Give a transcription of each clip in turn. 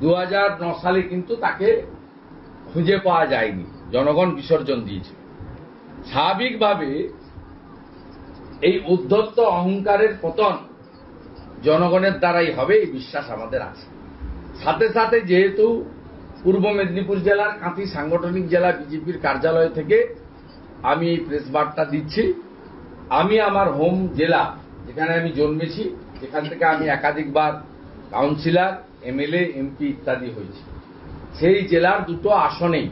2009 সালে কিন্তু তাকে খুঁজে পাওয়া যায়নি, জনগণ বিসর্জন দিয়েছিল। স্বাভাবিকভাবে এই উদ্ধত্ত অহংকারের পতন জনগণের দ্বারাই হবে, এই বিশ্বাস আমাদের আছে। সাথে সাথে যেহেতু পূর্ব মেদিনীপুর জেলার কাঁথি সাংগঠনিক জেলা বিজেপির কার্যালয় থেকে আমি এই প্রেস বার্তা দিচ্ছি, আমি আমার হোম জেলা যেখানে আমি জন্মেছি, যেখান থেকে আমি একাধিকবার কাউন্সিলর, এমএলএ, এমপি ইত্যাদি হয়েছি, সেই জেলার দুটো আসনেই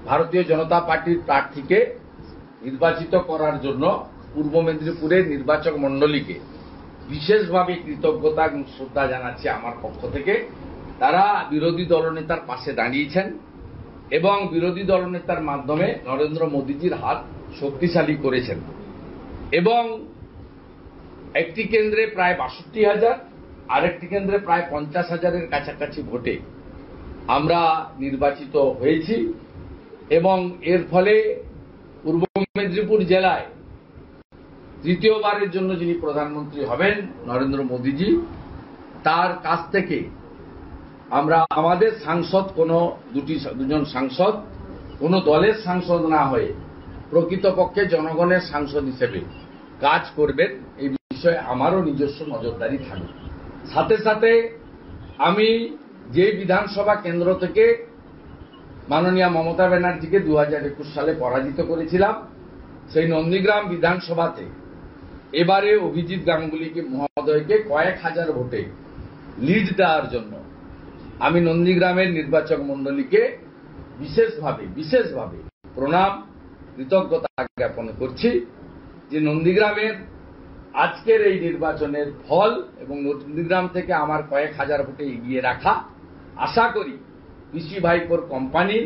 ভারতীয় জনতা পার্টির প্রার্থীকে নির্বাচিত করার জন্য পূর্ব মেদিনীপুরের নির্বাচক মণ্ডলীকে বিশেষভাবে কৃতজ্ঞতা এবং শ্রদ্ধা জানাচ্ছি আমার পক্ষ থেকে। তারা বিরোধী দলনেতার পাশে দাঁড়িয়েছেন এবং বিরোধী দলনেতার মাধ্যমে নরেন্দ্র মোদীজির হাত শক্তিশালী করেছেন এবং একটি কেন্দ্রে প্রায় 62,000, আরেকটি কেন্দ্রে প্রায় 50,000-এর কাছাকাছি ভোটে আমরা নির্বাচিত হয়েছি এবং এর ফলে পূর্ব মেদিনীপুর জেলায় তৃতীয়বারের জন্য যিনি প্রধানমন্ত্রী হবেন নরেন্দ্র মোদীজি, তার কাছ থেকে আমরা আমাদের সাংসদ দুজন সাংসদ কোনো দলের সাংসদ না হয়ে প্রকৃতপক্ষে জনগণের সাংসদ হিসেবে কাজ করবেন, এই বিষয়ে আমারও নিজস্ব নজরদারি থাকবে। সাথে সাথে আমি যে বিধানসভা কেন্দ্র থেকে মাননীয়া মমতা ব্যানার্জিকে 2021 সালে পরাজিত করেছিলাম, সেই নন্দীগ্রাম বিধানসভাতে এবারে অভিজিৎ গাঙ্গুলি মহোদয়কে কয়েক হাজার ভোটে লিড দেওয়ার জন্য আমি নন্দীগ্রামের নির্বাচক মণ্ডলীকে বিশেষভাবে প্রণাম, কৃতজ্ঞতা জ্ঞাপন করছি যে নন্দীগ্রামের আজকের এই নির্বাচনের ফল এবং নন্দীগ্রাম থেকে আমার কয়েক হাজার ভোটে এগিয়ে রাখা, আশা করি পিসি ভাইপোর কোম্পানি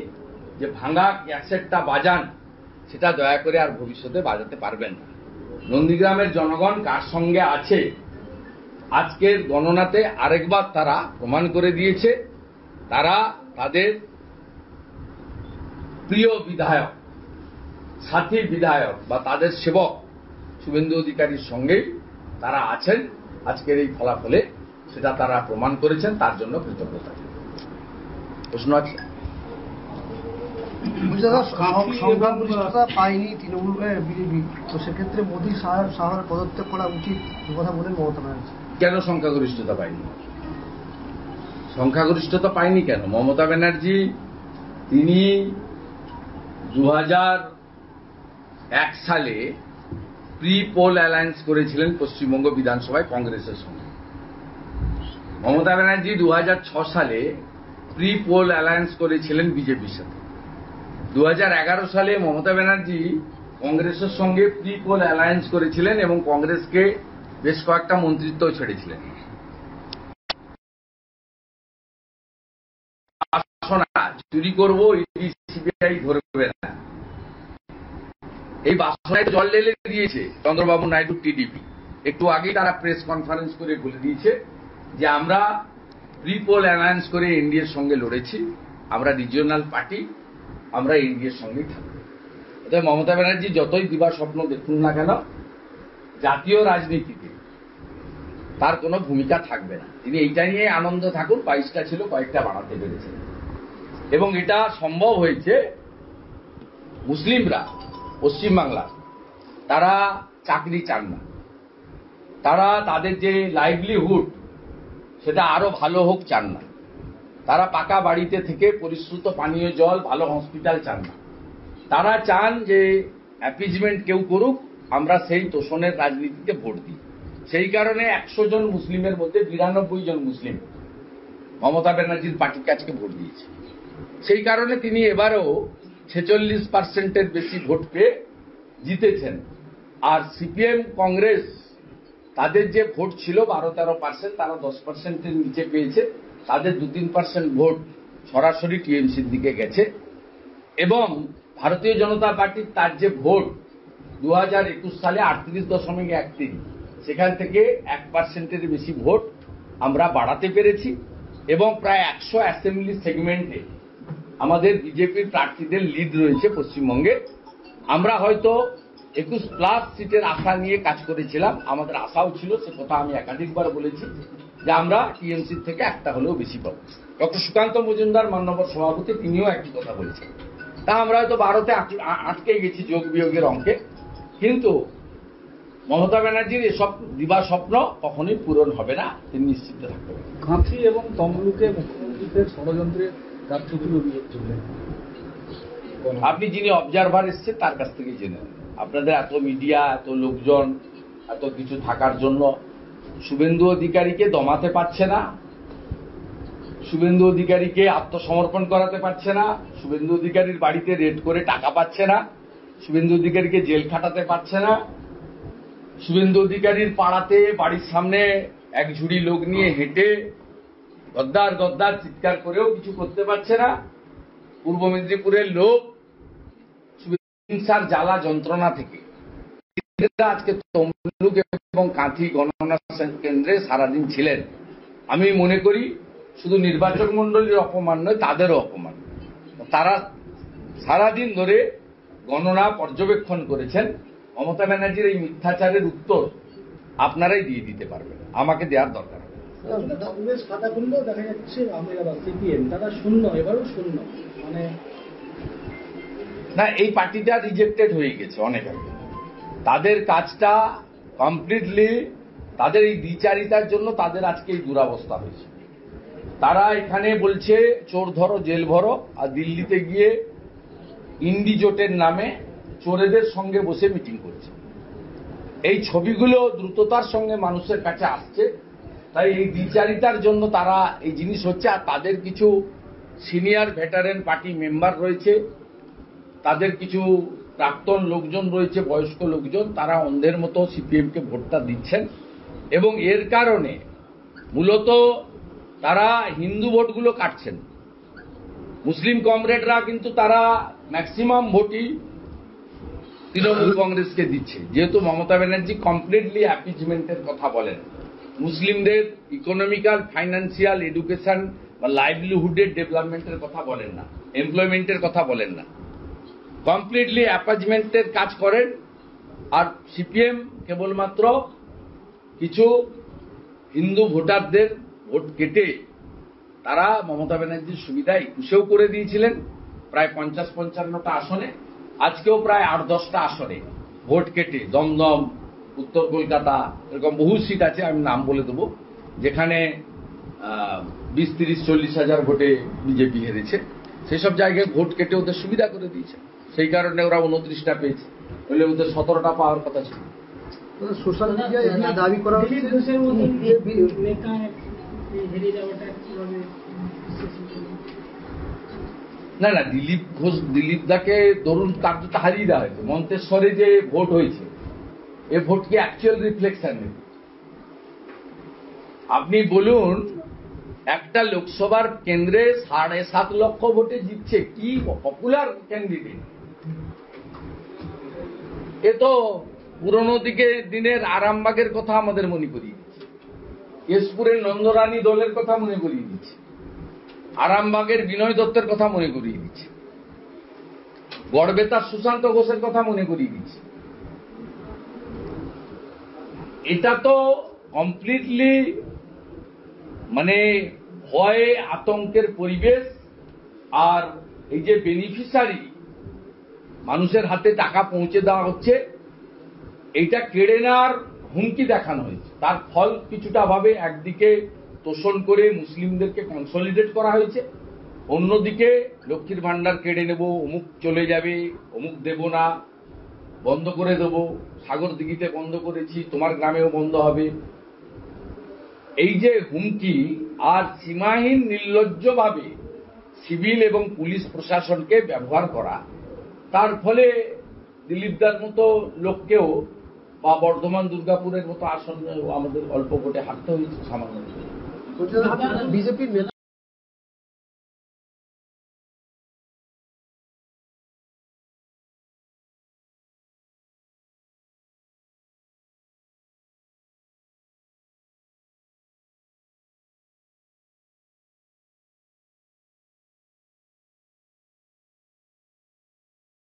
যে ভাঙা ক্যাসেটটা বাজান, সেটা দয়া করে আর ভবিষ্যতে বাজাতে পারবেন না। নন্দীগ্রামের জনগণ কার সঙ্গে আছে আজকের গণনাতে আরেকবার তারা প্রমাণ করে দিয়েছে। তারা তাদের প্রিয় বিধায়ক, সাথী বিধায়ক বা তাদের সেবক শুভেন্দু অধিকারীর সঙ্গেই তারা আছেন। আজকের এই ফলাফলে সেটা তারা প্রমাণ করেছেন, তার জন্য কৃতজ্ঞতা। প্রশ্ন আছে? সংখ্যাগরিষ্ঠতা পায়নি তৃণমূল বিজেপি, তো সেক্ষেত্রে মোদী সাহার পদত্যাগ করা উচিত কথা বলেন মমতা ব্যানার্জি। কেন সংখ্যাগরিষ্ঠতা পায়নি? সংখ্যাগরিষ্ঠতা পায়নি কেন? মমতা ব্যানার্জি তিনি 2001 সালে প্রি পোল অ্যালায়েন্স করেছিলেন পশ্চিমবঙ্গ বিধানসভায় কংগ্রেসের সঙ্গে। মমতা ব্যানার্জি 2006 সালে প্রি পোল অ্যালায়েন্স করেছিলেন বিজেপির সাথে। 2011 সালে মমতা ব্যানার্জি কংগ্রেসের সঙ্গে প্রি পোল অ্যালায়েন্স করেছিলেন এবং কংগ্রেসকে বেশ কয়েকটা মন্ত্রিত্ব ছেড়েছিলেন। চুরি করবো, ইডি সিবিআই ধরবে না, এই বাসনায় জল ঢেলে দিয়েছে চন্দ্রবাবু নাইডু টিডিপি। একটু আগেই তারা প্রেস কনফারেন্স করে বলে দিয়েছে যে আমরা প্রি পোল অ্যালায়েন্স করে এনডিএর সঙ্গে লড়েছি, আমরা রিজিওনাল পার্টি, আমরা এনডিএর সঙ্গেই থাকব। অতএব মমতা ব্যানার্জি যতই দিবা স্বপ্ন দেখুন না কেন, জাতীয় রাজনীতিতে তার কোনো ভূমিকা থাকবে না। তিনি এইটা নিয়ে আনন্দ থাকুন, 22টা ছিল, কয়েকটা বাড়াতে পেরেছেন। এবং এটা সম্ভব হয়েছে, মুসলিমরা পশ্চিমবাংলা তারা চাকরি চান না, তারা তাদের যে লাইভলিহুড সেটা আরো ভালো হোক চান না, তারা পাকা বাড়িতে থেকে পরিশ্রুত পানীয় জল, ভালো হসপিটাল চান না, তারা চান যে অ্যাপিজমেন্ট কেউ করুক, আমরা সেই তোষণের রাজনীতিতে ভোট দিই। সেই কারণে 100 জন মুসলিমের মধ্যে 92 জন মুসলিম মমতা ব্যানার্জির পার্টিকে আজকে ভোট দিয়েছে। সেই কারণে তিনি এবারেও 46%-এর বেশি ভোট পেয়ে জিতেছেন। আর সিপিএম কংগ্রেস তাদের যে ভোট ছিল 12-13%, তারা 10%-এর নিচে পেয়েছে। তাদের 2-3% ভোট সরাসরি টিএমসির দিকে গেছে এবং ভারতীয় জনতা পার্টির তার যে ভোট 2021 সালে 38.13, সেখান থেকে 1%-এর বেশি ভোট আমরা বাড়াতে পেরেছি এবং প্রায় 100 অ্যাসেম্বলি সেগমেন্টে আমাদের বিজেপির প্রার্থীদের লিড রয়েছে পশ্চিমবঙ্গে। আমরা হয়তো 21+ সিটের আশা নিয়ে কাজ করেছিলাম, আমাদের আশাও ছিল, সে কথা আমি একাধিকবার বলেছি যে আমরা টিএমসির থেকে একটা হলেও বেশি পাবো। ডক্টর সুকান্ত মজুমদার মাননীয় সভাপতি তিনিও একই কথা বলেছেন। তা আমরা হয়তো 12তে আটকে গেছি যোগ বিয়োগের অঙ্কে, কিন্তু মমতা ব্যানার্জির এসব দিবা স্বপ্ন কখনোই পূরণ হবে না, তিনি নিশ্চিত থাকতে পারেন। কাঁথি এবং তমলুকে মুখ্যমন্ত্রীদের ষড়যন্ত্রে রাজনীতির অভিযোগ চললেন। আপনি যিনি অবজারভার এসছেন তার কাছ থেকে জেনে নেন। আপনাদের এত মিডিয়া, এত লোকজন, এত কিছু থাকার জন্য শুভেন্দু অধিকারীকে দমাতে পারছে না, শুভেন্দু অধিকারীকে আত্মসমর্পণ করাতে পারছে না, শুভেন্দু অধিকারীর বাড়িতে রেড করে টাকা পাচ্ছে না, শুভেন্দু অধিকারীকে জেল খাটাতে পারছে না, শুভেন্দু অধিকারীর পাড়াতে বাড়ির সামনে এক ঝুড়ি লোক নিয়ে হেঁটে গদ্দার গদ্দার চিৎকার করেও কিছু করতে পারছে না। পূর্ব মেদিনীপুরের লোক হিংসার জ্বালা যন্ত্রণা থেকে আজকে তমলুক এবং কাঁথি গণনা কেন্দ্রে সারাদিন ছিলেন। আমি মনে করি শুধু নির্বাচক মণ্ডলীর অপমান নয়, তাদেরও অপমান। তারা সারাদিন ধরে গণনা পর্যবেক্ষণ করেছেন। মমতা ব্যানার্জির এই মিথ্যাচারের উত্তর আপনারাই দিয়ে দিতে পারবেন, আমাকে দেওয়ার দরকার নেই। কংগ্রেস খাতা খুললেও দেখা যাচ্ছে আহমেদাবাদ সিপিএম তারা শূন্য, এবারও শূন্য। মানে না, এই পার্টিটা রিজেক্টেড হয়ে গেছে অনেক আগে। তাদের কাজটা কমপ্লিটলি, তাদের এই দ্বিচারিতার জন্য তাদের আজকে এই দুরাবস্থা হয়েছে। তারা এখানে বলছে চোর ধরো জেল ভরো, আর দিল্লিতে গিয়ে ইন্ডি জোটের নামে চোরেদের সঙ্গে বসে মিটিং করছে। এই ছবিগুলো দ্রুততার সঙ্গে মানুষের কাছে আসছে। তাই এই দ্বিচারিতার জন্য তারা এই জিনিস হচ্ছে। আর তাদের কিছু সিনিয়র ভেটারেন পার্টি মেম্বার রয়েছে, তাদের কিছু প্রাক্তন লোকজন রয়েছে, বয়স্ক লোকজন, তারা অন্ধের মতো সিপিএমকে ভোটটা দিচ্ছেন। এবং এর কারণে মূলত তারা হিন্দু ভোটগুলো কাটছেন। মুসলিম কমরেডরা কিন্তু তারা ম্যাক্সিমাম ভোটই তৃণমূল কংগ্রেসকে দিচ্ছে, যেহেতু মমতা ব্যানার্জি কমপ্লিটলি অ্যাপিজমেন্টের কথা বলেন। মুসলিমদের ইকোনমিক্যাল, ফাইন্যান্সিয়াল, এডুকেশন বা লাইভলিহুডের ডেভেলপমেন্টের কথা বলেন না, এমপ্লয়মেন্টের কথা বলেন না, কমপ্লিটলি অ্যাপার্টমেন্টের কাজ করেন। আর সিপিএম কেবলমাত্র কিছু হিন্দু ভোটারদের ভোট কেটে তারা মমতা ব্যানার্জির সুবিধা 21-এও করে দিয়েছিলেন প্রায় 50-55টা আসনে, আজকেও প্রায় 8-10টা আসনে ভোট কেটে দমদম, উত্তর কলকাতা, এরকম বহু সিট আছে, আমি নাম বলে দেবো, যেখানে 20-30-40 হাজার ভোটে বিজেপি হেরেছে। সেসব জায়গায় ভোট কেটে ওদের সুবিধা করে দিয়েছে। সেই কারণে ওরা 29টা পেয়েছে, বলে ওদের 17টা পাওয়ার কথা ছিল। সোশ্যাল মিডিয়ায় এগুলো দাবি করা হচ্ছে না না, দিলীপ ঘোষ, দিলীপ দাকে ধরুন কার্যত হারিয়ে দেওয়া হয়েছে। মন্তেশ্বরে যে ভোট হয়েছে, এ ভোট কি অ্যাকচুয়াল রিফ্লেকশন নেই? আপনি বলুন, একটা লোকসভার কেন্দ্রে 7.5 লক্ষ ভোটে জিতছে, কি পপুলার ক্যান্ডিডেট! এ তো পুরনো দিনের আরামবাগের কথা আমাদের মনে করিয়ে দিচ্ছে, কেশপুরের নন্দরানী দলের কথা মনে করিয়ে দিচ্ছে, আরামবাগের বিনয় দত্তের কথা মনে করিয়ে দিচ্ছে, গড়বেতার সুশান্ত ঘোষের কথা মনে করিয়ে দিচ্ছে। এটা তো কমপ্লিটলি মানে ভয়ে আতঙ্কের পরিবেশ। আর এই যে বেনিফিশিয়ারি মানুষের হাতে টাকা পৌঁছে দেওয়া হচ্ছে, এইটা কেড়ে নেওয়ার হুমকি দেখানো হয়েছে। তার ফল কিছুটা ভাবে একদিকে তোষণ করে মুসলিমদেরকে কনসলিডেট করা হয়েছে, অন্যদিকে লক্ষ্মীর ভান্ডার কেড়ে নেব, অমুক চলে যাবে, অমুক দেব না, বন্ধ করে দেব, সাগর দিঘিতে বন্ধ করেছি, তোমার গ্রামেও বন্ধ হবে। এই যে হুমকি আর সীমাহীন নির্লজ্জভাবে সিভিল এবং পুলিশ প্রশাসনকে ব্যবহার করা, তার ফলে দিলীপদার মতো লোককেও বা বর্ধমান দুর্গাপুরের মতো আসন আমাদের অল্প ভোটে হারতে হয়েছে সামান্য। বিজেপির